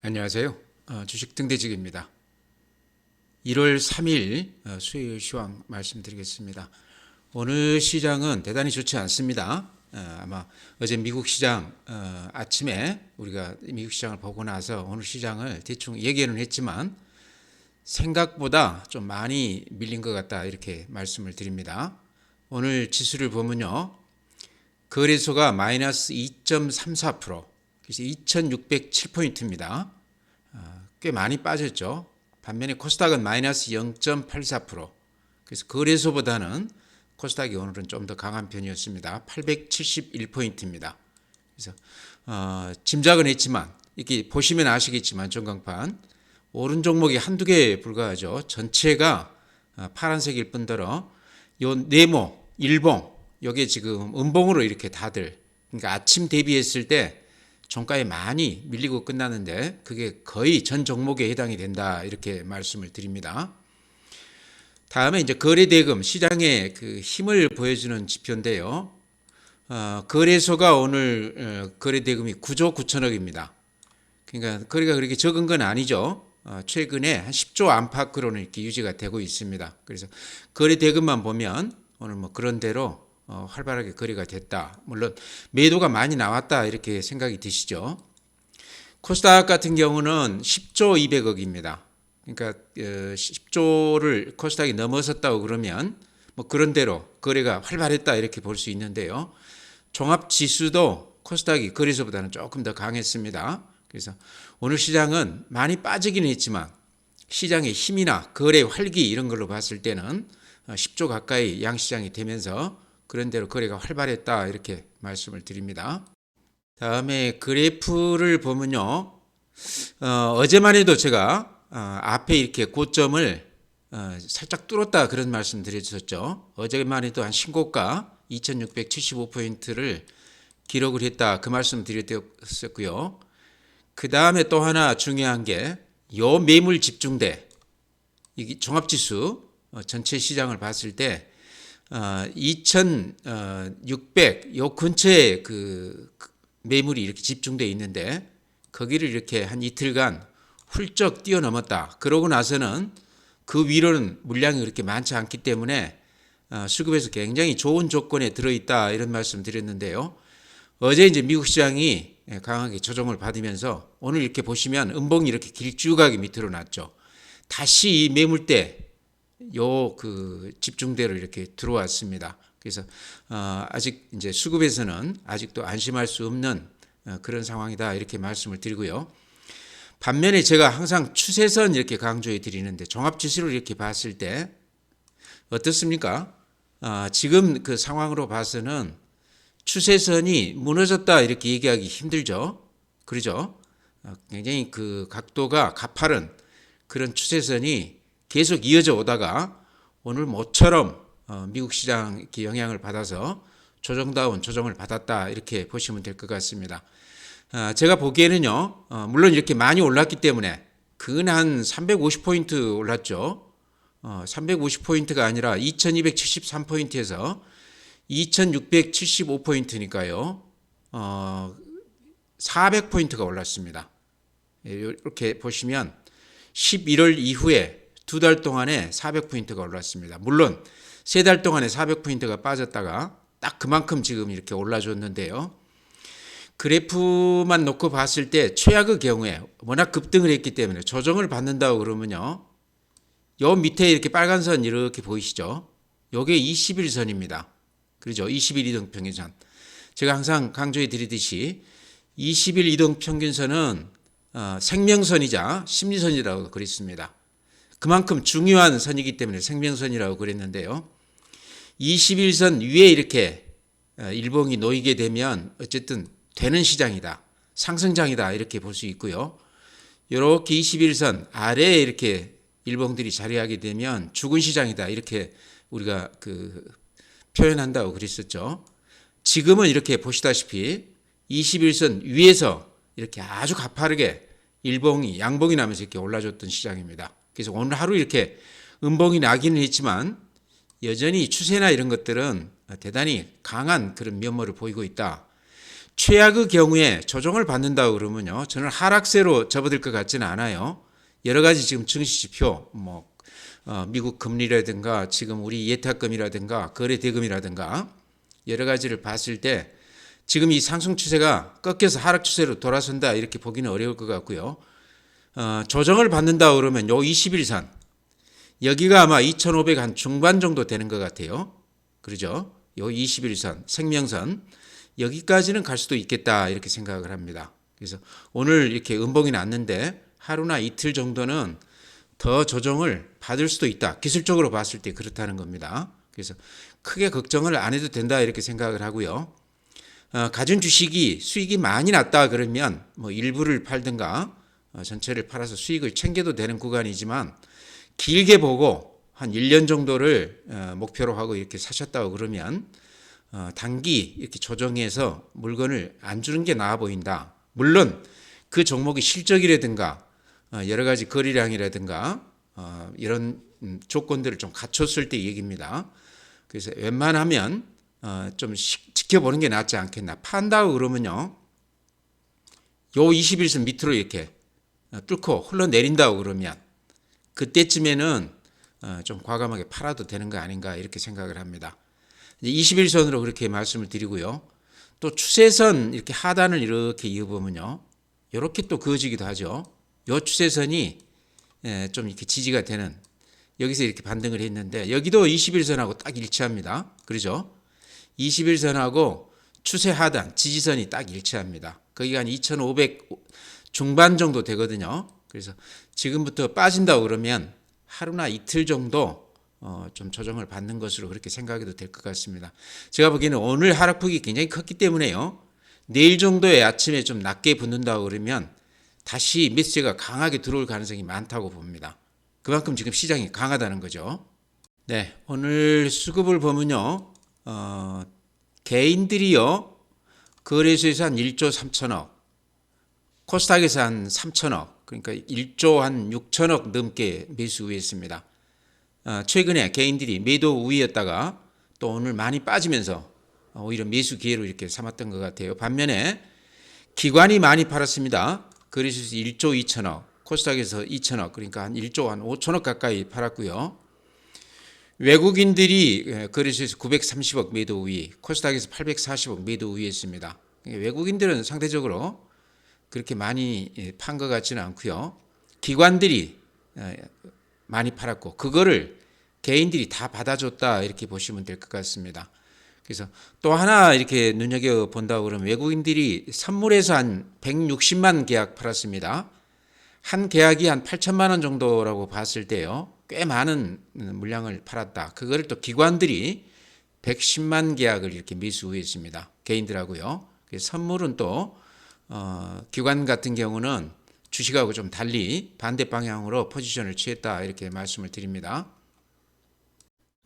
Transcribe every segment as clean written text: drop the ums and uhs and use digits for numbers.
안녕하세요. 주식 등대직입니다. 1월 3일 수요일 시황 말씀드리겠습니다. 오늘 시장은 대단히 좋지 않습니다. 아마 어제 미국 시장 아침에 우리가 미국 시장을 보고 나서 오늘 시장을 대충 얘기는 했지만 생각보다 좀 많이 밀린 것 같다 이렇게 말씀을 드립니다. 오늘 지수를 보면요. 거래소가 마이너스 2.34%, 그래서 2607포인트입니다. 꽤 많이 빠졌죠. 반면에 코스닥은 마이너스 0.84%. 그래서 거래소보다는 코스닥이 오늘은 좀 더 강한 편이었습니다. 871포인트입니다. 그래서 짐작은 했지만 이렇게 보시면 아시겠지만 전광판 오른 종목이 한두 개에 불과하죠. 전체가 파란색일 뿐더러 요 네모, 일봉 요게 지금 음봉으로 이렇게 다들, 그러니까 아침 대비했을 때 종가에 많이 밀리고 끝나는데 그게 거의 전 종목에 해당이 된다 이렇게 말씀을 드립니다. 다음에 이제 거래대금, 시장의 그 힘을 보여주는 지표인데요. 거래소가 오늘 거래대금이 9조 9천억입니다. 그러니까 거래가 그렇게 적은 건 아니죠. 최근에 한 10조 안팎으로는 이렇게 유지가 되고 있습니다. 그래서 거래대금만 보면 오늘 뭐 그런 대로 활발하게 거래가 됐다. 물론 매도가 많이 나왔다 이렇게 생각이 드시죠. 코스닥 같은 경우는 10조 200억입니다. 그러니까 10조를 코스닥이 넘어섰다고 그러면 뭐 그런 대로 거래가 활발했다 이렇게 볼 수 있는데요. 종합지수도 코스닥이 거래소보다는 조금 더 강했습니다. 그래서 오늘 시장은 많이 빠지긴 했지만 시장의 힘이나 거래 활기 이런 걸로 봤을 때는 10조 가까이 양시장이 되면서 그런 대로 거래가 활발했다 이렇게 말씀을 드립니다. 다음에 그래프를 보면요. 어제만 해도 제가 앞에 이렇게 고점을 살짝 뚫었다 그런 말씀 드렸었죠. 어제만 해도 한 신고가 2675포인트를 기록을 했다 그 말씀 드렸었고요. 그 다음에 또 하나 중요한 게 요 매물 집중대, 이 종합지수 전체 시장을 봤을 때 2600 요 근처에 그 매물이 이렇게 집중되어 있는데 거기를 이렇게 한 이틀간 훌쩍 뛰어넘었다. 그러고 나서는 그 위로는 물량이 그렇게 많지 않기 때문에 수급에서 굉장히 좋은 조건에 들어있다 이런 말씀 드렸는데요. 어제 이제 미국 시장이 강하게 조정을 받으면서 오늘 이렇게 보시면 음봉이 이렇게 길쭉하게 밑으로 났죠. 다시 이 매물대 요 그 집중대로 이렇게 들어왔습니다. 그래서 아직 이제 수급에서는 아직도 안심할 수 없는 그런 상황이다 이렇게 말씀을 드리고요. 반면에 제가 항상 추세선 이렇게 강조해 드리는데 종합지수를 이렇게 봤을 때 어떻습니까? 지금 그 상황으로 봐서는 추세선이 무너졌다 이렇게 얘기하기 힘들죠. 그러죠? 굉장히 그 각도가 가파른 그런 추세선이 계속 이어져 오다가 오늘 모처럼 미국 시장 이렇게 영향을 받아서 조정다운 조정을 받았다 이렇게 보시면 될 것 같습니다. 제가 보기에는요, 물론 이렇게 많이 올랐기 때문에 근 350포인트 올랐죠. 350포인트가 아니라 2273포인트에서 2675포인트니까요. 400포인트가 올랐습니다. 이렇게 보시면 11월 이후에 두 달 동안에 400포인트가 올랐습니다. 물론 세 달 동안에 400포인트가 빠졌다가 딱 그만큼 지금 이렇게 올라줬는데요. 그래프만 놓고 봤을 때 최악의 경우에 워낙 급등을 했기 때문에 조정을 받는다고 그러면요. 요 밑에 이렇게 빨간 선 이렇게 보이시죠? 요게 21선입니다. 그렇죠? 20일 이동평균선. 제가 항상 강조해 드리듯이 20일 이동평균선은 생명선이자 심리선이라고 그랬습니다. 그만큼 중요한 선이기 때문에 생명선이라고 그랬는데요. 21선 위에 이렇게 일봉이 놓이게 되면 어쨌든 되는 시장이다. 상승장이다. 이렇게 볼 수 있고요. 이렇게 21선 아래에 이렇게 일봉들이 자리하게 되면 죽은 시장이다. 이렇게 우리가 그 표현한다고 그랬었죠. 지금은 이렇게 보시다시피 21선 위에서 이렇게 아주 가파르게 일봉이 양봉이 나면서 이렇게 올라줬던 시장입니다. 그래서 오늘 하루 이렇게 음봉이 나기는 했지만 여전히 추세나 이런 것들은 대단히 강한 그런 면모를 보이고 있다. 최악의 경우에 조정을 받는다고 그러면요, 저는 하락세로 접어들 것 같지는 않아요. 여러 가지 지금 증시지표, 미국 금리라든가 지금 우리 예탁금이라든가 거래 대금이라든가 여러 가지를 봤을 때 지금 이 상승 추세가 꺾여서 하락 추세로 돌아선다 이렇게 보기는 어려울 것 같고요. 조정을 받는다 그러면 요 21선 여기가 아마 2,500 한 중반 정도 되는 것 같아요. 그러죠? 요 21선 생명선 여기까지는 갈 수도 있겠다 이렇게 생각을 합니다. 그래서 오늘 이렇게 음봉이 났는데 하루나 이틀 정도는 더 조정을 받을 수도 있다. 기술적으로 봤을 때 그렇다는 겁니다. 그래서 크게 걱정을 안 해도 된다 이렇게 생각을 하고요. 가진 주식이 수익이 많이 났다 그러면 뭐 일부를 팔든가 전체를 팔아서 수익을 챙겨도 되는 구간이지만 길게 보고 한 1년 정도를 목표로 하고 이렇게 사셨다고 그러면 단기 이렇게 조정해서 물건을 안 주는 게 나아 보인다. 물론 그 종목의 실적이라든가 여러 가지 거래량이라든가 이런 조건들을 좀 갖췄을 때 얘기입니다. 그래서 웬만하면 좀 지켜보는 게 낫지 않겠나. 판다고 그러면요, 요 21선 밑으로 이렇게 뚫고 흘러내린다고 그러면 그때쯤에는 좀 과감하게 팔아도 되는 거 아닌가 이렇게 생각을 합니다. 21선으로 그렇게 말씀을 드리고요. 또 추세선 이렇게 하단을 이렇게 이어보면요, 이렇게 또 그어지기도 하죠. 요 추세선이 좀 이렇게 지지가 되는, 여기서 이렇게 반등을 했는데 여기도 21선하고 딱 일치합니다. 그러죠? 21선하고 추세 하단 지지선이 딱 일치합니다. 거기가 한 2,500 중반 정도 되거든요. 그래서 지금부터 빠진다고 그러면 하루나 이틀 정도 좀 조정을 받는 것으로 그렇게 생각해도 될 것 같습니다. 제가 보기에는 오늘 하락폭이 굉장히 컸기 때문에요, 내일 정도에 아침에 좀 낮게 붙는다고 그러면 다시 매수세가 강하게 들어올 가능성이 많다고 봅니다. 그만큼 지금 시장이 강하다는 거죠. 네, 오늘 수급을 보면요, 개인들이요, 거래소에서 한 1조 3천억, 코스닥에서 한 3천억, 그러니까 1조 한 6천억 넘게 매수 우위했습니다. 최근에 개인들이 매도 우위였다가 또 오늘 많이 빠지면서 오히려 매수 기회로 이렇게 삼았던 것 같아요. 반면에 기관이 많이 팔았습니다. 거래소에서 1조 2천억, 코스닥에서 2천억, 그러니까 한 1조 한 5천억 가까이 팔았고요. 외국인들이 거래소에서 930억 매도 우위, 코스닥에서 840억 매도 우위했습니다. 외국인들은 상대적으로 그렇게 많이 판 것 같지는 않고요. 기관들이 많이 팔았고 그거를 개인들이 다 받아줬다 이렇게 보시면 될 것 같습니다. 그래서 또 하나 이렇게 눈여겨 본다고 그러면 외국인들이 선물에서 한 160만 계약 팔았습니다. 한 계약이 한 8천만 원 정도라고 봤을 때요, 꽤 많은 물량을 팔았다. 그거를 또 기관들이 110만 계약을 이렇게 매수 했습니다. 개인들하고요. 그래서 선물은 또 기관 같은 경우는 주식하고 좀 달리 반대 방향으로 포지션을 취했다 이렇게 말씀을 드립니다.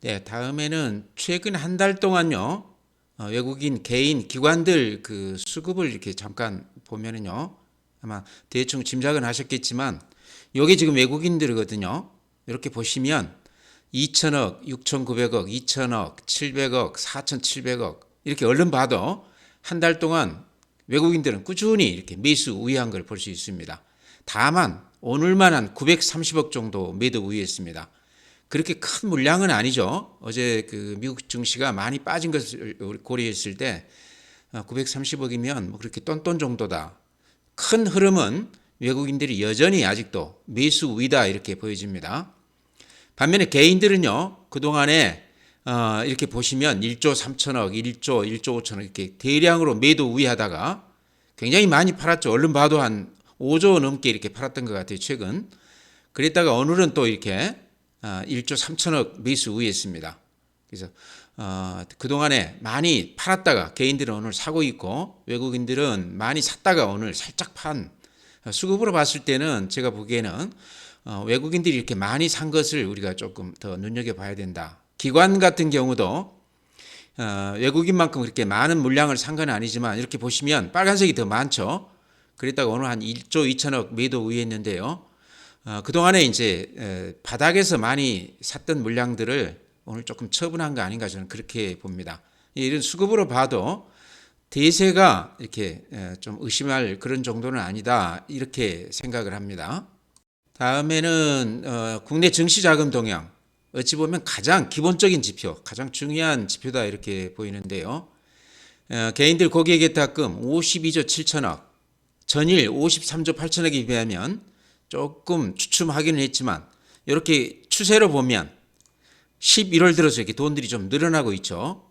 네, 다음에는 최근 한 달 동안요, 외국인 개인 기관들 그 수급을 이렇게 잠깐 보면은요, 아마 대충 짐작은 하셨겠지만 요게 지금 외국인들이거든요. 이렇게 보시면 2천억, 6,900억, 2천억, 700억, 4,700억 이렇게 얼른 봐도 한 달 동안 외국인들은 꾸준히 이렇게 매수 우위한 걸 볼 수 있습니다. 다만 오늘만 한 930억 정도 매도 우위했습니다. 그렇게 큰 물량은 아니죠. 어제 그 미국 증시가 많이 빠진 것을 고려했을 때 930억이면 뭐 그렇게 똔똔 정도다. 큰 흐름은 외국인들이 여전히 아직도 매수 우위다 이렇게 보여집니다. 반면에 개인들은요, 그동안에 이렇게 보시면 1조 3천억, 1조 5천억 이렇게 대량으로 매도 우위하다가 굉장히 많이 팔았죠. 얼른 봐도 한 5조 넘게 이렇게 팔았던 것 같아요, 최근. 그랬다가 오늘은 또 이렇게 1조 3천억 매수 우위했습니다. 그래서 그동안에 많이 팔았다가 개인들은 오늘 사고 있고 외국인들은 많이 샀다가 오늘 살짝 판, 수급으로 봤을 때는 제가 보기에는 외국인들이 이렇게 많이 산 것을 우리가 조금 더 눈여겨봐야 된다. 기관 같은 경우도 외국인만큼 그렇게 많은 물량을 산 건 아니지만 이렇게 보시면 빨간색이 더 많죠. 그랬다가 오늘 한 1조 2천억 매도 우위했는데요. 그동안에 이제 바닥에서 많이 샀던 물량들을 오늘 조금 처분한 거 아닌가 저는 그렇게 봅니다. 이런 수급으로 봐도 대세가 이렇게 좀 의심할 그런 정도는 아니다 이렇게 생각을 합니다. 다음에는 국내 증시 자금 동향. 어찌 보면 가장 기본적인 지표, 가장 중요한 지표다 이렇게 보이는데요. 개인들 고객예탁금 52조 7천억, 전일 53조 8천억에 비하면 조금 주춤하기는 했지만 이렇게 추세로 보면 11월 들어서 이렇게 돈들이 좀 늘어나고 있죠.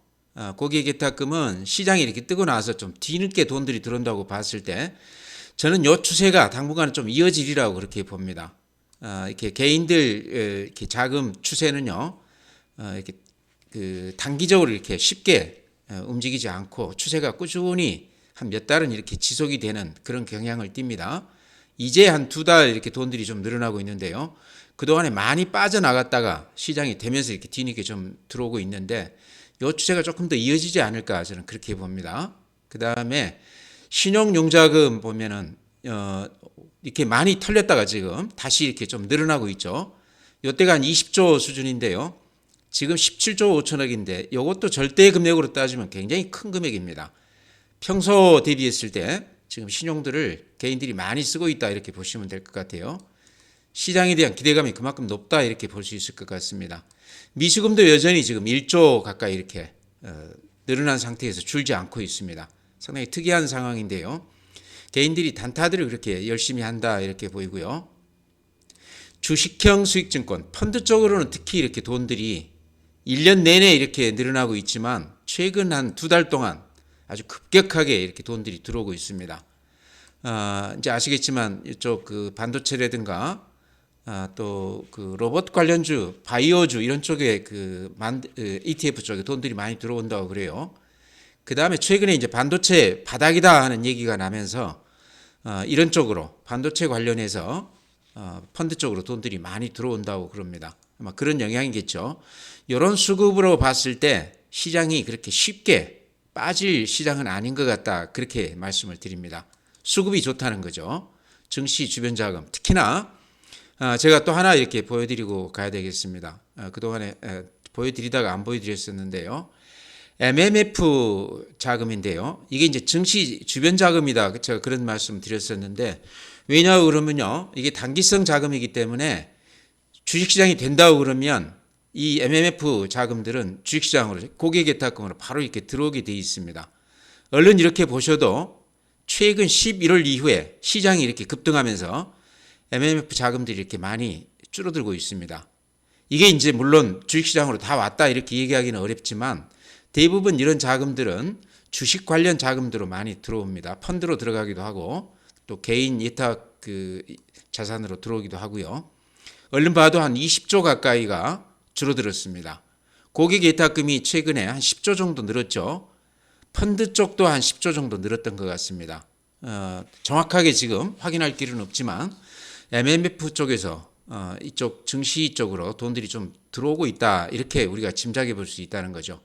고객예탁금은 시장이 이렇게 뜨고 나서 좀 뒤늦게 돈들이 들어온다고 봤을 때 저는 이 추세가 당분간은 좀 이어지리라고 그렇게 봅니다. 이렇게 개인들 이렇게 자금 추세는요, 이렇게 그 단기적으로 이렇게 쉽게 움직이지 않고 추세가 꾸준히 한 몇 달은 이렇게 지속이 되는 그런 경향을 띱니다. 이제 한 2달 이렇게 돈들이 좀 늘어나고 있는데요. 그동안에 많이 빠져나갔다가 시장이 되면서 이렇게 뒤늦게 좀 들어오고 있는데 이 추세가 조금 더 이어지지 않을까 저는 그렇게 봅니다. 그 다음에 신용융자금 보면은 이렇게 많이 털렸다가 지금 다시 이렇게 좀 늘어나고 있죠. 이때가 한 20조 수준인데요. 지금 17조 5천억인데 이것도 절대 금액으로 따지면 굉장히 큰 금액입니다. 평소 대비했을 때 지금 신용들을 개인들이 많이 쓰고 있다 이렇게 보시면 될 것 같아요. 시장에 대한 기대감이 그만큼 높다 이렇게 볼 수 있을 것 같습니다. 미수금도 여전히 지금 1조 가까이 이렇게 늘어난 상태에서 줄지 않고 있습니다. 상당히 특이한 상황인데요. 개인들이 단타들을 그렇게 열심히 한다 이렇게 보이고요. 주식형 수익증권, 펀드 쪽으로는 특히 이렇게 돈들이 1년 내내 이렇게 늘어나고 있지만 최근 한 2달 동안 아주 급격하게 이렇게 돈들이 들어오고 있습니다. 이제 아시겠지만 이쪽 그 반도체라든가 또 그 로봇 관련주, 바이오주 이런 쪽에 그 ETF 쪽에 돈들이 많이 들어온다고 그래요. 그 다음에 최근에 이제 반도체 바닥이다 하는 얘기가 나면서 이런 쪽으로 반도체 관련해서 펀드 쪽으로 돈들이 많이 들어온다고 그럽니다. 아마 그런 영향이겠죠. 이런 수급으로 봤을 때 시장이 그렇게 쉽게 빠질 시장은 아닌 것 같다 그렇게 말씀을 드립니다. 수급이 좋다는 거죠. 증시 주변 자금 특히나 제가 또 하나 이렇게 보여드리고 가야 되겠습니다. 그동안에 보여드리다가 안 보여드렸었는데요. MMF 자금인데요. 이게 이제 증시 주변 자금이다. 제가 그런 말씀 드렸었는데 왜냐 그러면요. 이게 단기성 자금이기 때문에 주식시장이 된다고 그러면 이 MMF 자금들은 주식시장으로 고객예탁금으로 바로 이렇게 들어오게 돼 있습니다. 얼른 이렇게 보셔도 최근 11월 이후에 시장이 이렇게 급등하면서 MMF 자금들이 이렇게 많이 줄어들고 있습니다. 이게 이제 물론 주식시장으로 다 왔다 이렇게 얘기하기는 어렵지만 대부분 이런 자금들은 주식 관련 자금들로 많이 들어옵니다. 펀드로 들어가기도 하고 또 개인 예탁 그 자산으로 들어오기도 하고요. 얼른 봐도 한 20조 가까이가 줄어들었습니다. 고객 예탁금이 최근에 한 10조 정도 늘었죠. 펀드 쪽도 한 10조 정도 늘었던 것 같습니다. 정확하게 지금 확인할 길은 없지만 MMF 쪽에서 이쪽 증시 쪽으로 돈들이 좀 들어오고 있다 이렇게 우리가 짐작해 볼 수 있다는 거죠.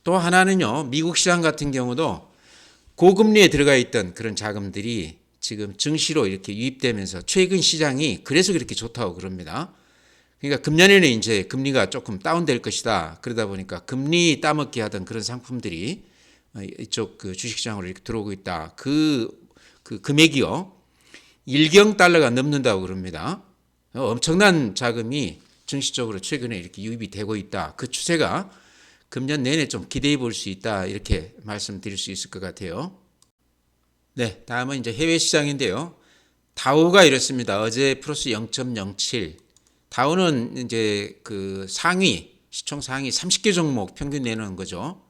또 하나는요, 미국 시장 같은 경우도 고금리에 들어가 있던 그런 자금들이 지금 증시로 이렇게 유입되면서 최근 시장이 그래서 그렇게 좋다고 그럽니다. 그러니까 금년에는 이제 금리가 조금 다운될 것이다. 그러다 보니까 금리 따먹기 하던 그런 상품들이 이쪽 그 주식시장으로 이렇게 들어오고 있다. 그 금액이요, 1경 달러가 넘는다고 그럽니다. 엄청난 자금이 증시 쪽으로 최근에 이렇게 유입이 되고 있다. 그 추세가 금년 내내 좀 기대해 볼 수 있다. 이렇게 말씀드릴 수 있을 것 같아요. 네, 다음은 이제 해외 시장인데요. 다우가 이렇습니다. 어제 플러스 0.07. 다우는 이제 그 시총 상위 30개 종목 평균 내놓은 거죠.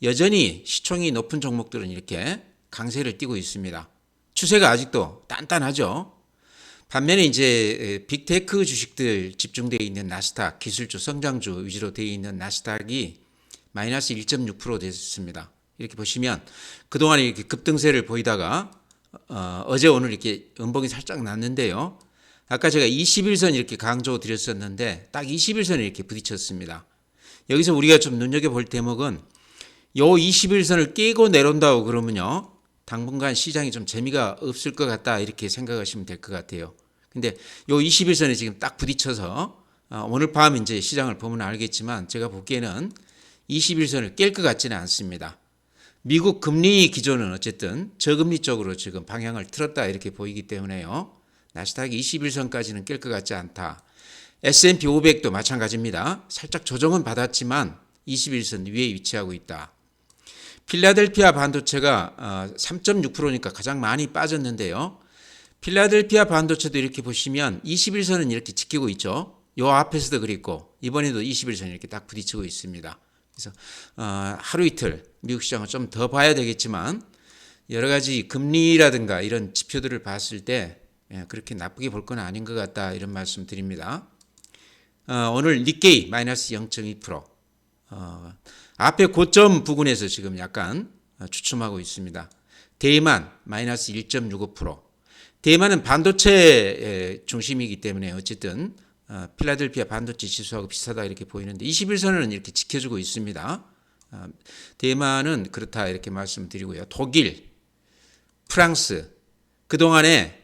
여전히 시총이 높은 종목들은 이렇게 강세를 띠고 있습니다. 추세가 아직도 단단하죠. 반면에 이제 빅테크 주식들 집중되어 있는 나스닥, 기술주, 성장주 위주로 되어 있는 나스닥이 마이너스 1.6% 됐습니다. 이렇게 보시면 그동안 이렇게 급등세를 보이다가 어제 오늘 이렇게 음봉이 살짝 났는데요. 아까 제가 21선 이렇게 강조 드렸었는데 딱 21선에 이렇게 부딪혔습니다. 여기서 우리가 좀 눈여겨볼 대목은 요 21선을 깨고 내려온다고 그러면요, 당분간 시장이 좀 재미가 없을 것 같다 이렇게 생각하시면 될 것 같아요. 근데 요 21선에 지금 딱 부딪혀서 오늘 밤 이제 시장을 보면 알겠지만 제가 보기에는 21선을 깰 것 같지는 않습니다. 미국 금리 기조는 어쨌든 저금리 쪽으로 지금 방향을 틀었다 이렇게 보이기 때문에요. 나스닥이 21선까지는 깰 것 같지 않다. S&P 500도 마찬가지입니다. 살짝 조정은 받았지만 21선 위에 위치하고 있다. 필라델피아 반도체가 3.6%니까 가장 많이 빠졌는데요. 필라델피아 반도체도 이렇게 보시면 21선은 이렇게 지키고 있죠. 요 앞에서도 그랬고 이번에도 21선 이렇게 딱 부딪히고 있습니다. 그래서 하루 이틀 미국 시장은 좀 더 봐야 되겠지만 여러 가지 금리라든가 이런 지표들을 봤을 때 그렇게 나쁘게 볼 건 아닌 것 같다 이런 말씀 드립니다. 오늘 니케이 마이너스 0.2%. 앞에 고점 부근에서 지금 약간 주춤하고 있습니다. 대만 마이너스 1.65%. 대만은 반도체 중심이기 때문에 어쨌든 필라델피아 반도체 지수하고 비슷하다 이렇게 보이는데 21선은 이렇게 지켜주고 있습니다. 대만은 그렇다 이렇게 말씀드리고요. 독일, 프랑스 그동안에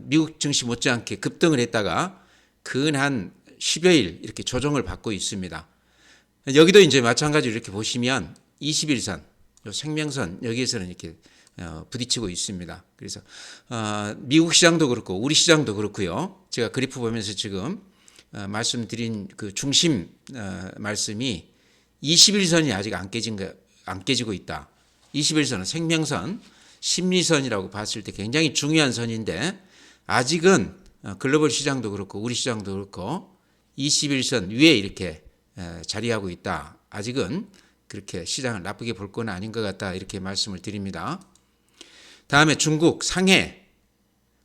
미국 증시 못지않게 급등을 했다가 근 한 10여일 이렇게 조정을 받고 있습니다. 여기도 이제 마찬가지로 이렇게 보시면 21선, 생명선 여기에서는 이렇게 부딪히고 있습니다. 그래서 미국 시장도 그렇고 우리 시장도 그렇고요. 제가 그래프 보면서 지금 말씀드린 그 중심 말씀이 21선이 아직 안 깨지고 있다. 21선은 생명선, 심리선이라고 봤을 때 굉장히 중요한 선인데 아직은 글로벌 시장도 그렇고 우리 시장도 그렇고 21선 위에 이렇게 자리하고 있다. 아직은 그렇게 시장을 나쁘게 볼 건 아닌 것 같다. 이렇게 말씀을 드립니다. 다음에 중국 상해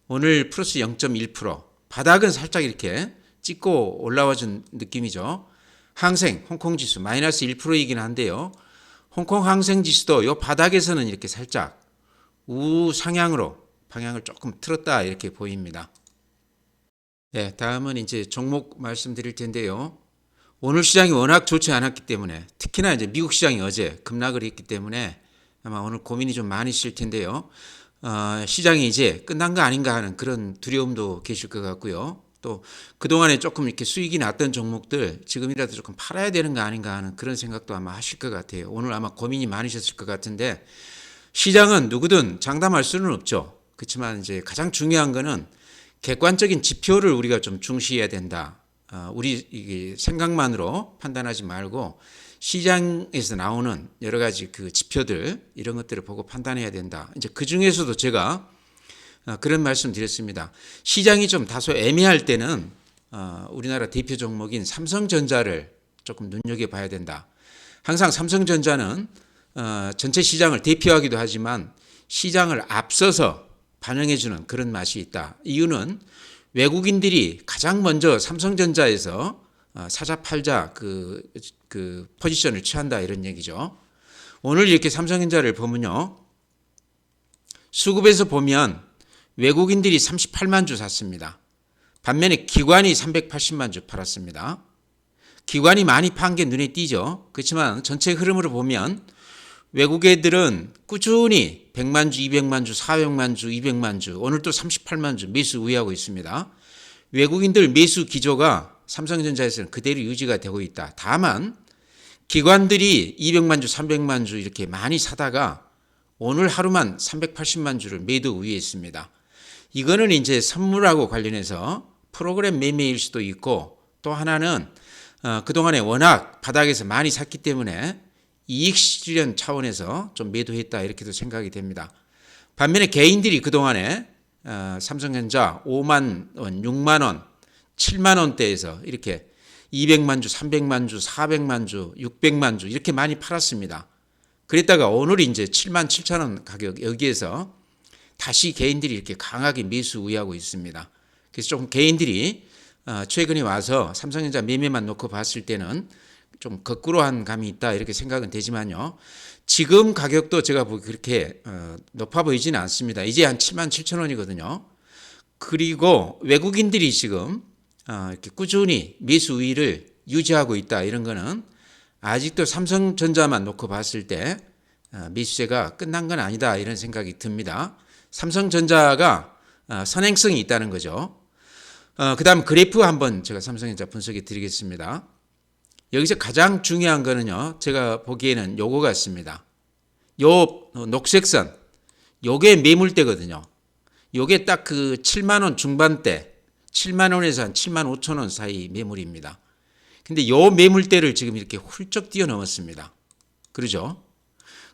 오늘 플러스 0.1% 바닥은 살짝 이렇게 찍고 올라와 준 느낌이죠. 항생 홍콩 지수 마이너스 1%이긴 한데요. 홍콩 항생 지수도 이 바닥에서는 이렇게 살짝 우상향으로 방향을 조금 틀었다 이렇게 보입니다. 네, 다음은 이제 종목 말씀드릴 텐데요. 오늘 시장이 워낙 좋지 않았기 때문에 특히나 이제 미국 시장이 어제 급락을 했기 때문에 아마 오늘 고민이 좀 많으실 텐데요. 시장이 이제 끝난 거 아닌가 하는 그런 두려움도 계실 것 같고요. 또 그동안에 조금 이렇게 수익이 났던 종목들 지금이라도 조금 팔아야 되는 거 아닌가 하는 그런 생각도 아마 하실 것 같아요. 오늘 아마 고민이 많으셨을 것 같은데 시장은 누구든 장담할 수는 없죠. 그렇지만 이제 가장 중요한 거는 객관적인 지표를 우리가 좀 중시해야 된다. 우리 이게 생각만으로 판단하지 말고 시장에서 나오는 여러 가지 그 지표들 이런 것들을 보고 판단해야 된다. 이제 그 중에서도 제가 그런 말씀 드렸습니다. 시장이 좀 다소 애매할 때는 우리나라 대표 종목인 삼성전자를 조금 눈여겨봐야 된다. 항상 삼성전자는 전체 시장을 대표하기도 하지만 시장을 앞서서 반영해주는 그런 맛이 있다. 이유는 외국인들이 가장 먼저 삼성전자에서 사자 팔자 그 포지션을 취한다 이런 얘기죠. 오늘 이렇게 삼성전자를 보면요. 수급에서 보면 외국인들이 38만 주 샀습니다. 반면에 기관이 380만 주 팔았습니다. 기관이 많이 판 게 눈에 띄죠. 그렇지만 전체 흐름으로 보면 외국 애들은 꾸준히 100만 주, 200만 주, 400만 주, 200만 주, 오늘 또 38만 주 매수 우회하고 있습니다. 외국인들 매수 기조가 삼성전자에서는 그대로 유지가 되고 있다. 다만 기관들이 200만 주, 300만 주 이렇게 많이 사다가 오늘 하루만 380만 주를 매도 우회했습니다. 이거는 이제 선물하고 관련해서 프로그램 매매일 수도 있고 또 하나는 그동안에 워낙 바닥에서 많이 샀기 때문에 이익 실현 차원에서 좀 매도했다 이렇게도 생각이 됩니다. 반면에 개인들이 그동안에 삼성전자 5만 원, 6만 원, 7만 원대에서 이렇게 200만 주, 300만 주, 400만 주, 600만 주 이렇게 많이 팔았습니다. 그랬다가 오늘 이제 7만 7천 원 가격 여기에서 다시 개인들이 이렇게 강하게 매수 우회하고 있습니다. 그래서 좀 개인들이 최근에 와서 삼성전자 매매만 놓고 봤을 때는 좀 거꾸로 한 감이 있다 이렇게 생각은 되지만요. 지금 가격도 제가 보기 그렇게 높아 보이지는 않습니다. 이제 한 7만 7천 원이거든요. 그리고 외국인들이 지금 이렇게 꾸준히 매수 우위를 유지하고 있다 이런 거는 아직도 삼성전자만 놓고 봤을 때 매수세가 끝난 건 아니다 이런 생각이 듭니다. 삼성전자가 선행성이 있다는 거죠. 그 다음 그래프 한번 제가 삼성전자 분석해 드리겠습니다. 여기서 가장 중요한 거는요. 제가 보기에는 요거 같습니다. 요 녹색선 요게 매물대거든요. 요게 딱 그 7만 원 중반대 7만 원에서 한 7만 5천 원 사이 매물입니다. 근데 요 매물대를 지금 이렇게 훌쩍 뛰어넘었습니다. 그러죠?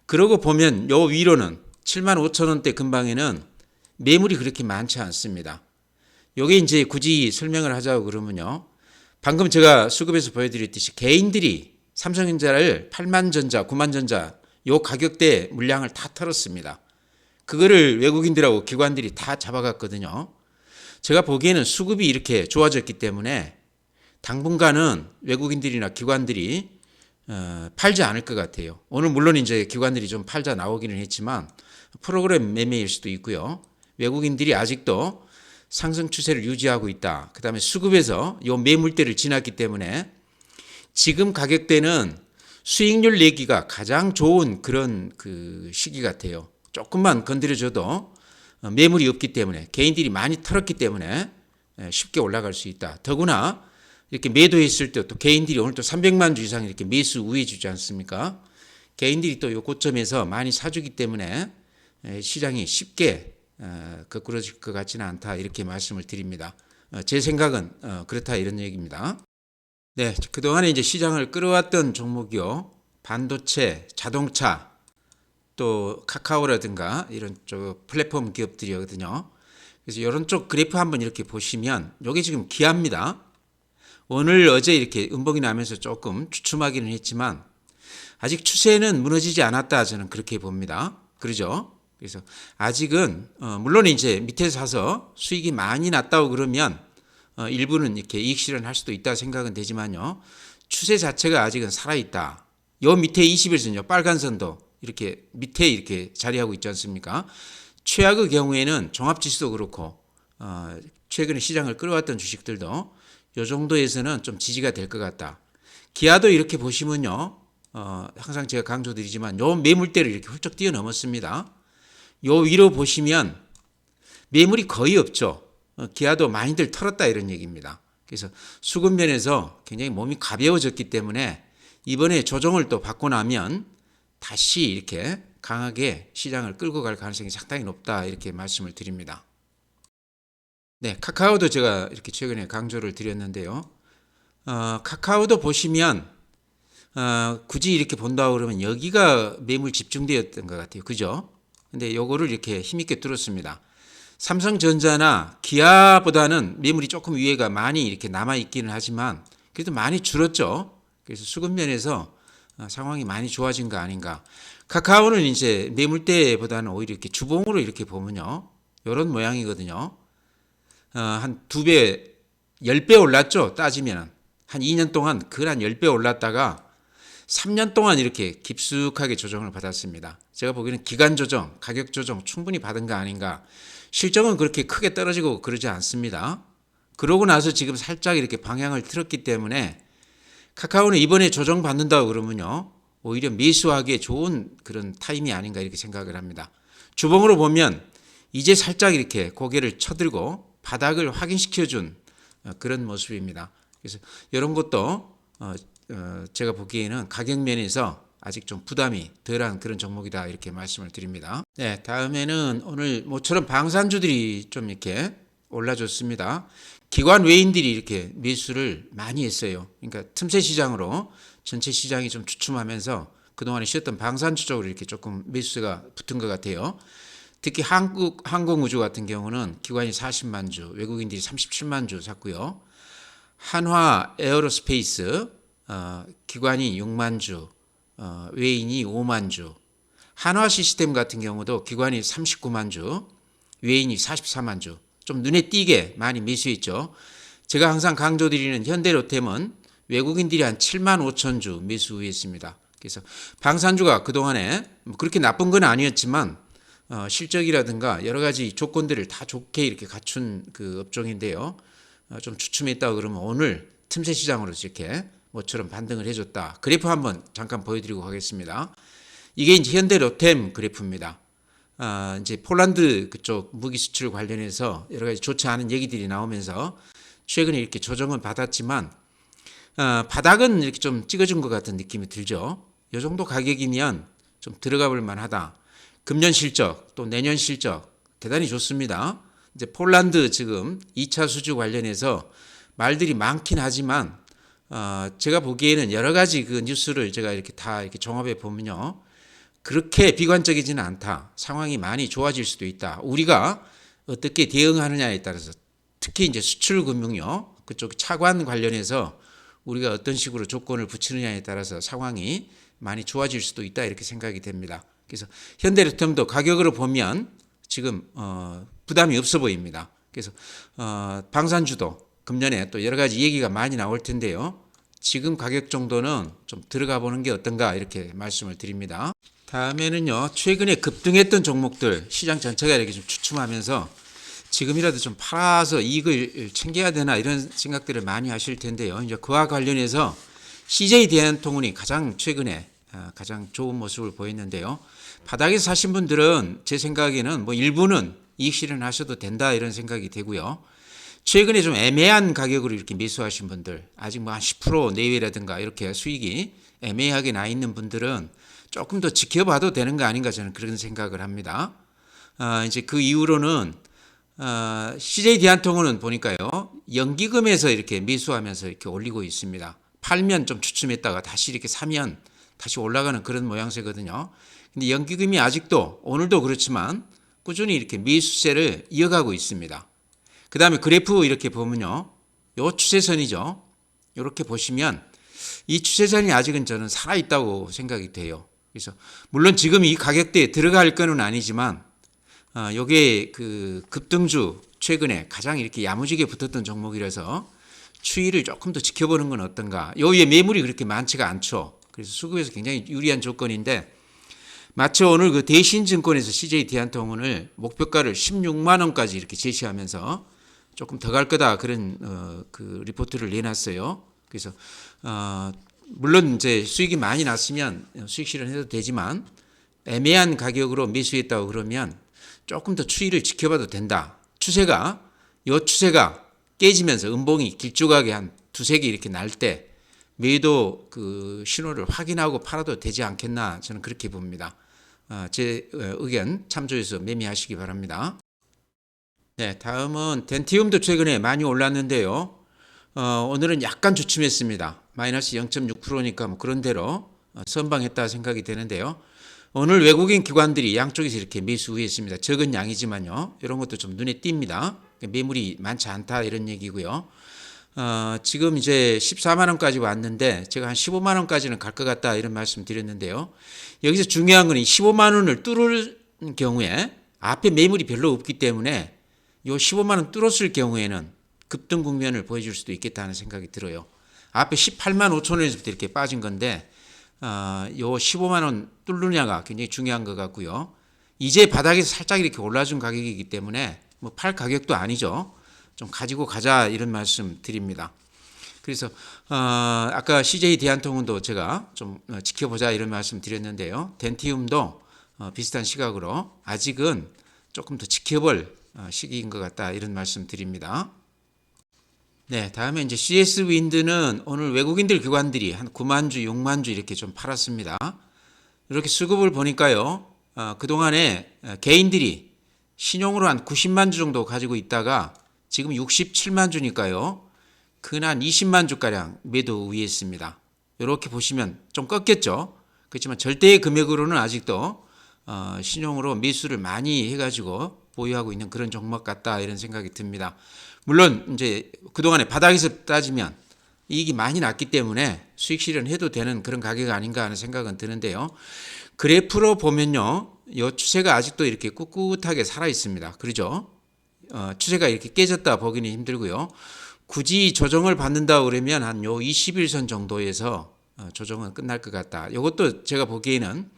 그러고 보면 요 위로는 7만 5천 원대 근방에는 매물이 그렇게 많지 않습니다. 요게 이제 굳이 설명을 하자고 그러면요. 방금 제가 수급에서 보여드렸듯이 개인들이 삼성전자를 8만 전자, 9만 전자 요 가격대 물량을 다 털었습니다. 그거를 외국인들하고 기관들이 다 잡아갔거든요. 제가 보기에는 수급이 이렇게 좋아졌기 때문에 당분간은 외국인들이나 기관들이 팔지 않을 것 같아요. 오늘 물론 이제 기관들이 좀 팔자 나오기는 했지만 프로그램 매매일 수도 있고요. 외국인들이 아직도 상승 추세를 유지하고 있다. 그 다음에 수급에서 요 매물대를 지났기 때문에 지금 가격대는 수익률 내기가 가장 좋은 그런 그 시기 같아요. 조금만 건드려줘도 매물이 없기 때문에 개인들이 많이 털었기 때문에 쉽게 올라갈 수 있다. 더구나 이렇게 매도했을 때 또 개인들이 오늘 또 300만 주 이상 이렇게 매수 우회 주지 않습니까? 개인들이 또 요 고점에서 많이 사주기 때문에 시장이 쉽게 거꾸러질 것 같지는 않다 이렇게 말씀을 드립니다. 제 생각은 그렇다 이런 얘기입니다. 네, 그동안에 이제 시장을 끌어왔던 종목이요. 반도체, 자동차, 또 카카오라든가 이런 쪽 플랫폼 기업들이거든요. 그래서 이런 쪽 그래프 한번 이렇게 보시면 이게 지금 기아입니다. 오늘 어제 이렇게 음봉이 나면서 조금 주춤하기는 했지만 아직 추세는 무너지지 않았다 저는 그렇게 봅니다. 그러죠? 그래서 아직은 물론 이제 밑에 사서 수익이 많이 났다고 그러면 일부는 이렇게 이익 실현할 수도 있다 생각은 되지만요. 추세 자체가 아직은 살아있다. 요 밑에 20일선요. 빨간 선도 이렇게 밑에 이렇게 자리하고 있지 않습니까? 최악의 경우에는 종합지수도 그렇고 최근에 시장을 끌어왔던 주식들도 요 정도에서는 좀 지지가 될 것 같다. 기아도 이렇게 보시면요. 항상 제가 강조드리지만 요 매물대를 이렇게 훌쩍 뛰어넘었습니다. 요 위로 보시면 매물이 거의 없죠. 기아도 많이들 털었다 이런 얘기입니다. 그래서 수급면에서 굉장히 몸이 가벼워졌기 때문에 이번에 조정을 또 받고 나면 다시 이렇게 강하게 시장을 끌고 갈 가능성이 상당히 높다 이렇게 말씀을 드립니다. 네, 카카오도 제가 이렇게 최근에 강조를 드렸는데요. 카카오도 보시면 굳이 이렇게 본다고 그러면 여기가 매물 집중되었던 것 같아요. 그죠? 근데 요거를 이렇게 힘있게 뚫었습니다. 삼성전자나 기아보다는 매물이 조금 위에가 많이 이렇게 남아있기는 하지만 그래도 많이 줄었죠. 그래서 수급면에서 상황이 많이 좋아진 거 아닌가. 카카오는 이제 매물대보다는 오히려 이렇게 주봉으로 이렇게 보면요. 이런 모양이거든요. 한 2배, 10배 올랐죠. 따지면. 한 2년 동안 한 10배 올랐다가 3년 동안 이렇게 깊숙하게 조정을 받았습니다. 제가 보기에는 기간 조정, 가격 조정 충분히 받은 거 아닌가. 실적은 그렇게 크게 떨어지고 그러지 않습니다. 그러고 나서 지금 살짝 이렇게 방향을 틀었기 때문에 카카오는 이번에 조정 받는다고 그러면요. 오히려 매수하기에 좋은 그런 타임이 아닌가 이렇게 생각을 합니다. 주봉으로 보면 이제 살짝 이렇게 고개를 쳐들고 바닥을 확인시켜준 그런 모습입니다. 그래서 이런 것도 제가 보기에는 가격 면에서 아직 좀 부담이 덜한 그런 종목이다 이렇게 말씀을 드립니다. 네, 다음에는 오늘 모처럼 방산주들이 좀 이렇게 올라줬습니다. 기관 외인들이 이렇게 매수를 많이 했어요. 그러니까 틈새 시장으로 전체 시장이 좀 주춤하면서 그동안에 쉬었던 방산주 쪽으로 이렇게 조금 매수가 붙은 것 같아요. 특히 항공우주 같은 경우는 기관이 40만 주, 외국인들이 37만 주 샀고요. 한화 에어로스페이스 기관이 6만 주, 외인이 5만 주. 한화 시스템 같은 경우도 기관이 39만 주, 외인이 44만 주. 좀 눈에 띄게 많이 매수했죠. 제가 항상 강조드리는 현대로템은 외국인들이 한 7만 5천 주 매수했습니다. 그래서 방산주가 그동안에 그렇게 나쁜 건 아니었지만 실적이라든가 여러 가지 조건들을 다 좋게 이렇게 갖춘 그 업종인데요. 좀 주춤했다고 그러면 오늘 틈새 시장으로 이렇게 뭐처럼 반등을 해줬다. 그래프 한번 잠깐 보여드리고 가겠습니다. 이게 이제 현대로템 그래프입니다. 이제 폴란드 그쪽 무기 수출 관련해서 여러 가지 좋지 않은 얘기들이 나오면서 최근에 이렇게 조정은 받았지만 바닥은 이렇게 좀 찍어준 것 같은 느낌이 들죠. 이 정도 가격이면 좀 들어가 볼 만하다. 금년 실적 또 내년 실적 대단히 좋습니다. 이제 폴란드 지금 2차 수주 관련해서 말들이 많긴 하지만 제가 보기에는 여러 가지 그 뉴스를 제가 이렇게 다 이렇게 종합해 보면요. 그렇게 비관적이지는 않다. 상황이 많이 좋아질 수도 있다. 우리가 어떻게 대응하느냐에 따라서 특히 이제 수출 금융요. 그쪽 차관 관련해서 우리가 어떤 식으로 조건을 붙이느냐에 따라서 상황이 많이 좋아질 수도 있다. 이렇게 생각이 됩니다. 그래서 현대리튬도 가격으로 보면 지금 부담이 없어 보입니다. 그래서 방산주도 금년에 또 여러 가지 얘기가 많이 나올 텐데요. 지금 가격 정도는 좀 들어가 보는 게 어떤가 이렇게 말씀을 드립니다. 다음에는요. 최근에 급등했던 종목들 시장 전체가 이렇게 좀 추춤하면서 지금이라도 좀 팔아서 이익을 챙겨야 되나 이런 생각들을 많이 하실 텐데요. 이제 그와 관련해서 CJ 대한통운이 가장 최근에 가장 좋은 모습을 보였는데요. 바닥에서 사신 분들은 제 생각에는 뭐 일부는 이익 실현하셔도 된다 이런 생각이 되고요. 최근에 좀 애매한 가격으로 이렇게 매수하신 분들, 아직 뭐 한 10% 내외라든가 이렇게 수익이 애매하게 나 있는 분들은 조금 더 지켜봐도 되는 거 아닌가 저는 그런 생각을 합니다. 이제 그 이후로는 CJ 대한통운은 보니까요 연기금에서 이렇게 매수하면서 이렇게 올리고 있습니다. 팔면 좀 주춤했다가 다시 이렇게 사면 다시 올라가는 그런 모양새거든요. 근데 연기금이 아직도 오늘도 그렇지만 꾸준히 이렇게 매수세를 이어가고 있습니다. 그 다음에 그래프 이렇게 보면요. 요 추세선이죠. 이렇게 보시면 이 추세선이 아직은 저는 살아있다고 생각이 돼요. 그래서 물론 지금 이 가격대에 들어갈 거는 아니지만 요게 그 급등주 최근에 가장 이렇게 야무지게 붙었던 종목이라서 추이를 조금 더 지켜보는 건 어떤가. 요 위에 매물이 그렇게 많지가 않죠. 그래서 수급에서 굉장히 유리한 조건인데 마치 오늘 그 대신증권에서 CJ 대한통운을 목표가를 16만 원까지 이렇게 제시하면서 조금 더 갈 거다 그런 그 리포트를 내놨어요. 그래서 물론 이제 수익이 많이 났으면 수익 실현해도 되지만 애매한 가격으로 매수했다고 그러면 조금 더 추이를 지켜봐도 된다. 추세가 깨지면서 음봉이 길쭉하게 한 두세 개 이렇게 날 때 매도 그 신호를 확인하고 팔아도 되지 않겠나 저는 그렇게 봅니다. 제 의견 참조해서 매매하시기 바랍니다. 네, 다음은 덴티움도 최근에 많이 올랐는데요. 오늘은 약간 주춤했습니다. 마이너스 0.6%니까 뭐 그런 대로 선방했다 생각이 되는데요. 오늘 외국인 기관들이 양쪽에서 이렇게 매수 했습니다. 적은 양이지만요. 이런 것도 좀 눈에 띕니다. 매물이 많지 않다 이런 얘기고요. 지금 이제 14만 원까지 왔는데 제가 한 15만 원까지는 갈 것 같다 이런 말씀 드렸는데요. 여기서 중요한 건 15만 원을 뚫을 경우에 앞에 매물이 별로 없기 때문에 요 15만 원 뚫었을 경우에는 급등 국면을 보여줄 수도 있겠다는 생각이 들어요. 앞에 18만 5천 원에서부터 이렇게 빠진 건데 요 15만 원 뚫느냐가 굉장히 중요한 것 같고요. 이제 바닥에서 살짝 이렇게 올라준 가격이기 때문에 뭐 팔 가격도 아니죠. 좀 가지고 가자 이런 말씀 드립니다. 그래서 아까 CJ 대한통운도 제가 좀 지켜보자 이런 말씀 드렸는데요. 덴티움도 비슷한 시각으로 아직은 조금 더 지켜볼 시기인 것 같다 이런 말씀 드립니다. 네, 다음에 이제 CS 윈드는 오늘 외국인들 기관들이 한 9만 주, 6만 주 이렇게 좀 팔았습니다. 이렇게 수급을 보니까요, 그동안에 개인들이 신용으로 한 90만 주 정도 가지고 있다가 지금 67만 주니까요, 근한 20만 주가량 매도 우위했습니다. 이렇게 보시면 좀 꺾였죠. 그렇지만 절대의 금액으로는 아직도 신용으로 매수를 많이 해가지고 보유하고 있는 그런 종목 같다 이런 생각이 듭니다. 물론 이제 그동안에 바닥에서 따지면 이익이 많이 났기 때문에 수익 실현해도 되는 그런 가격 아닌가 하는 생각은 드는데요. 그래프로 보면요, 이 추세가 아직도 이렇게 꿋꿋하게 살아 있습니다. 그렇죠? 추세가 이렇게 깨졌다 보기는 힘들고요. 굳이 조정을 받는다 그러면 한 요 21선 정도에서 조정은 끝날 것 같다. 이것도 제가 보기에는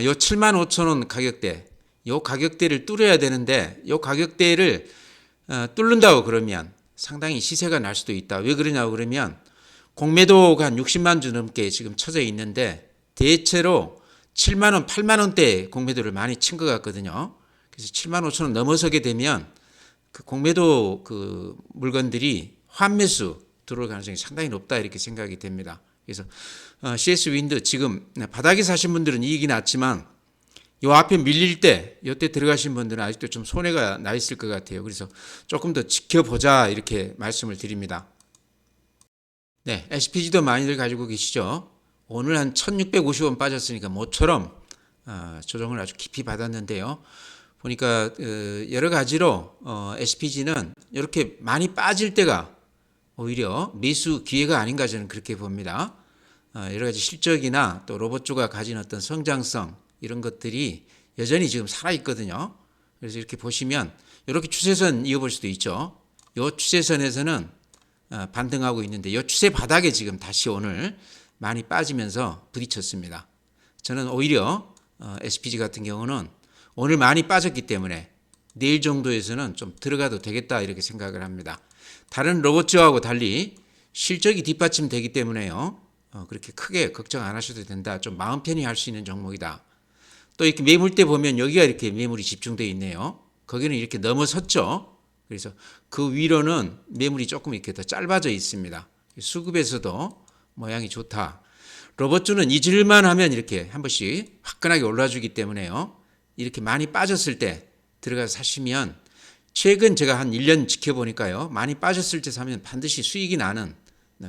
요 7만 5천 원 가격대, 요 가격대를 뚫어야 되는데 요 가격대를 뚫는다고 그러면 상당히 시세가 날 수도 있다. 왜 그러냐고 그러면 공매도가 한 60만 주 넘게 지금 쳐져 있는데 대체로 7만 원, 8만 원대 공매도를 많이 친 것 같거든요. 그래서 7만 5천 원 넘어서게 되면 그 공매도 그 물건들이 환매수 들어올 가능성이 상당히 높다 이렇게 생각이 됩니다. 그래서 CS 윈드 지금 바닥에 사신 분들은 이익이 났지만 요 앞에 밀릴 때 요때 들어가신 분들은 아직도 좀 손해가 나 있을 것 같아요. 그래서 조금 더 지켜보자 이렇게 말씀을 드립니다. 네, SPG도 많이들 가지고 계시죠. 오늘 한 1650원 빠졌으니까 모처럼 조정을 아주 깊이 받았는데요. 보니까 여러 가지로 SPG는 이렇게 많이 빠질 때가 오히려 매수 기회가 아닌가 저는 그렇게 봅니다. 여러 가지 실적이나 또 로봇주가 가진 어떤 성장성 이런 것들이 여전히 지금 살아있거든요. 그래서 이렇게 보시면 이렇게 추세선 이어볼 수도 있죠. 이 추세선에서는 반등하고 있는데 이 추세 바닥에 지금 다시 오늘 많이 빠지면서 부딪혔습니다. 저는 오히려 SPG 같은 경우는 오늘 많이 빠졌기 때문에 내일 정도에서는 좀 들어가도 되겠다 이렇게 생각을 합니다. 다른 로봇주하고 달리 실적이 뒷받침되기 때문에요. 그렇게 크게 걱정 안 하셔도 된다. 좀 마음 편히 할 수 있는 종목이다. 또 이렇게 매물대 보면 여기가 이렇게 매물이 집중되어 있네요. 거기는 이렇게 넘어섰죠. 그래서 그 위로는 매물이 조금 이렇게 더 짧아져 있습니다. 수급에서도 모양이 좋다. 로봇주는 잊을만 하면 이렇게 한 번씩 화끈하게 올라주기 때문에요. 이렇게 많이 빠졌을 때 들어가서 사시면 최근 제가 한 1년 지켜보니까요. 많이 빠졌을 때 사면 반드시 수익이 나는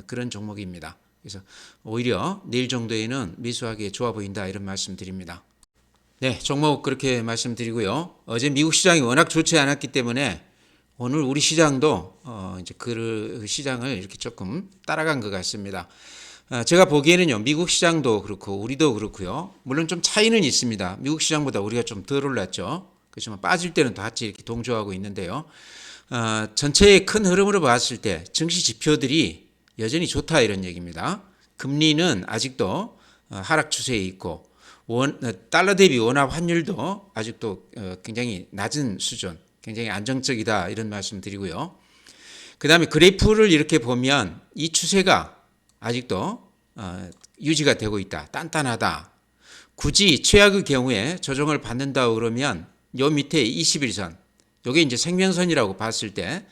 그런 종목입니다. 그래서 오히려 내일 정도에는 매수하기에 좋아 보인다 이런 말씀 드립니다. 네, 종목 그렇게 말씀드리고요. 어제 미국 시장이 워낙 좋지 않았기 때문에 오늘 우리 시장도 이제 그 시장을 이렇게 조금 따라간 것 같습니다. 제가 보기에는요, 미국 시장도 그렇고 우리도 그렇고요. 물론 좀 차이는 있습니다. 미국 시장보다 우리가 좀 덜 올랐죠. 그렇지만 빠질 때는 다 같이 이렇게 동조하고 있는데요. 전체의 큰 흐름으로 봤을 때 증시 지표들이 여전히 좋다 이런 얘기입니다. 금리는 아직도 하락 추세에 있고 달러 대비 원화 환율도 아직도 굉장히 낮은 수준, 굉장히 안정적이다 이런 말씀 드리고요. 그 다음에 그래프를 이렇게 보면 이 추세가 아직도 유지가 되고 있다. 단단하다. 굳이 최악의 경우에 조정을 받는다 그러면 요 밑에 21선, 요게 이제 생명선이라고 봤을 때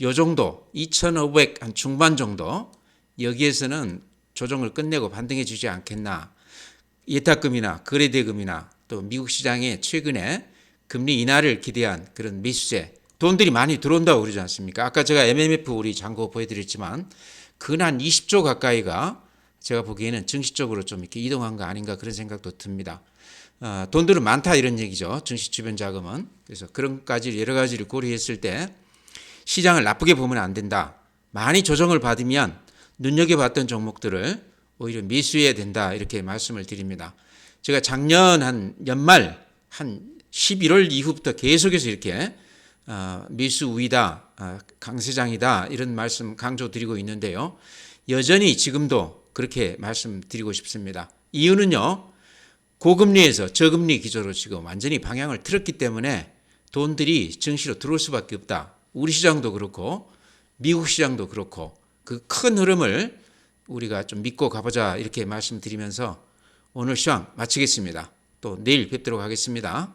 요 정도 2,500 한 중반 정도 여기에서는 조정을 끝내고 반등해 주지 않겠나. 예탁금이나 거래대금이나 또 미국 시장에 최근에 금리 인하를 기대한 그런 매수세 돈들이 많이 들어온다고 그러지 않습니까? 아까 제가 MMF 우리 잔고 보여드렸지만 근한 20조 가까이가 제가 보기에는 증시 쪽으로 좀 이렇게 이동한 거 아닌가 그런 생각도 듭니다. 돈들은 많다 이런 얘기죠. 증시 주변 자금은. 그래서 그런 것까지 여러 가지를 고려했을 때 시장을 나쁘게 보면 안 된다. 많이 조정을 받으면 눈여겨봤던 종목들을 오히려 매수해야 된다 이렇게 말씀을 드립니다. 제가 작년 한 연말 한 11월 이후부터 계속해서 이렇게 매수 우위다, 강세장이다 이런 말씀 강조드리고 있는데요. 여전히 지금도 그렇게 말씀드리고 싶습니다. 이유는요. 고금리에서 저금리 기조로 지금 완전히 방향을 틀었기 때문에 돈들이 증시로 들어올 수밖에 없다. 우리 시장도 그렇고 미국 시장도 그렇고 그 큰 흐름을 우리가 좀 믿고 가보자 이렇게 말씀드리면서 오늘 시황 마치겠습니다. 또 내일 뵙도록 하겠습니다.